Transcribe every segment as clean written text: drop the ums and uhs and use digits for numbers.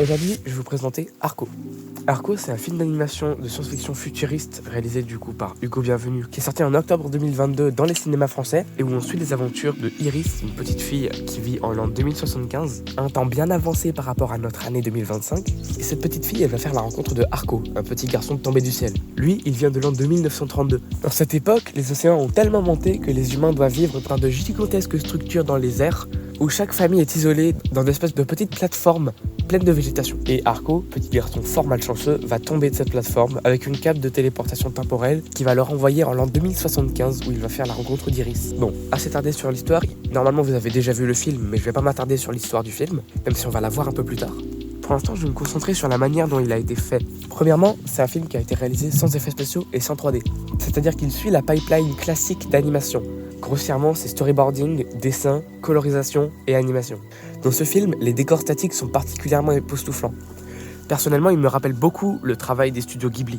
Aujourd'hui, je vais vous présenter Arco. Arco, c'est un film d'animation de science-fiction futuriste réalisé du coup par Hugo Bienvenu, qui est sorti en octobre 2022 dans les cinémas français et où on suit les aventures de Iris, une petite fille qui vit en l'an 2075, un temps bien avancé par rapport à notre année 2025. Et cette petite fille, elle va faire la rencontre de Arco, un petit garçon tombé du ciel. Lui, il vient de l'an 2932. Dans cette époque, les océans ont tellement monté que les humains doivent vivre dans de gigantesques structures dans les airs, où chaque famille est isolée dans une espèce de petite plateforme pleine de végétation. Et Arco, petit garçon fort malchanceux, va tomber de cette plateforme avec une cape de téléportation temporelle qui va le renvoyer en l'an 2075 où il va faire la rencontre d'Iris. Bon, assez tardé sur l'histoire, normalement vous avez déjà vu le film, mais je vais pas m'attarder sur l'histoire du film, même si on va la voir un peu plus tard. Pour l'instant, je vais me concentrer sur la manière dont il a été fait. Premièrement, c'est un film qui a été réalisé sans effets spéciaux et sans 3D. C'est-à-dire qu'il suit la pipeline classique d'animation. Grossièrement, c'est storyboarding, dessin, colorisation et animation. Dans ce film, les décors statiques sont particulièrement époustouflants. Personnellement, il me rappelle beaucoup le travail des studios Ghibli,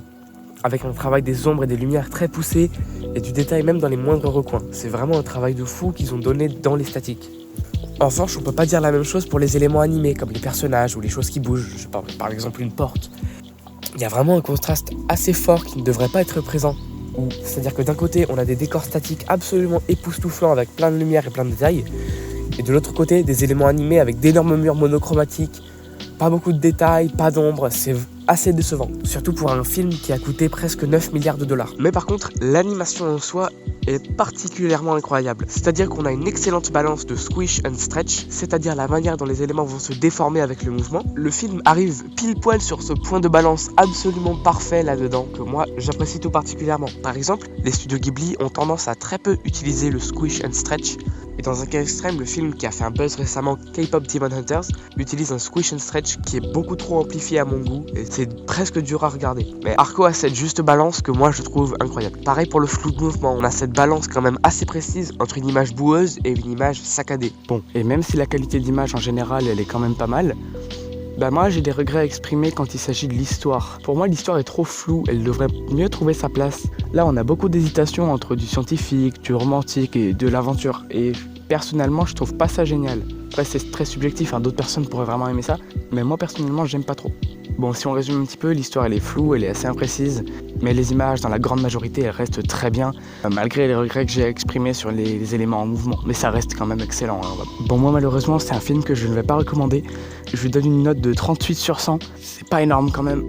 avec un travail des ombres et des lumières très poussé et du détail même dans les moindres recoins. C'est vraiment un travail de fou qu'ils ont donné dans les statiques. En revanche, on peut pas dire la même chose pour les éléments animés, comme les personnages ou les choses qui bougent, je sais pas, par exemple une porte. Il y a vraiment un contraste assez fort qui ne devrait pas être présent. C'est-à-dire que d'un côté, on a des décors statiques absolument époustouflants avec plein de lumière et plein de détails, et de l'autre côté, des éléments animés avec d'énormes murs monochromatiques, pas beaucoup de détails, pas d'ombre, c'est assez décevant. Surtout pour un film qui a coûté presque 9 milliards de dollars. Mais par contre, l'animation en soi est particulièrement incroyable. C'est-à-dire qu'on a une excellente balance de squish and stretch, c'est-à-dire la manière dont les éléments vont se déformer avec le mouvement. Le film arrive pile poil sur ce point de balance absolument parfait là-dedans, que moi j'apprécie tout particulièrement. Par exemple, les studios Ghibli ont tendance à très peu utiliser le squish and stretch. Et dans un cas extrême, le film qui a fait un buzz récemment, K-Pop Demon Hunters, utilise un squish and stretch qui est beaucoup trop amplifié à mon goût et c'est presque dur à regarder. Mais Arco a cette juste balance que moi je trouve incroyable. Pareil pour le flou de mouvement, on a cette balance quand même assez précise entre une image boueuse et une image saccadée. Bon, et même si la qualité d'image en général elle est quand même pas mal, moi j'ai des regrets à exprimer quand il s'agit de l'histoire. Pour moi l'histoire est trop floue, elle devrait mieux trouver sa place. Là on a beaucoup d'hésitation entre du scientifique, du romantique et de l'aventure. Et personnellement je trouve pas ça génial. Après c'est très subjectif, d'autres personnes pourraient vraiment aimer ça, mais moi personnellement j'aime pas trop. Bon, si on résume un petit peu, l'histoire elle est floue, elle est assez imprécise, mais les images dans la grande majorité elles restent très bien, malgré les regrets que j'ai exprimés sur les éléments en mouvement, mais ça reste quand même excellent. Bon, moi malheureusement c'est un film que je ne vais pas recommander, je lui donne une note de 38 sur 100, c'est pas énorme quand même.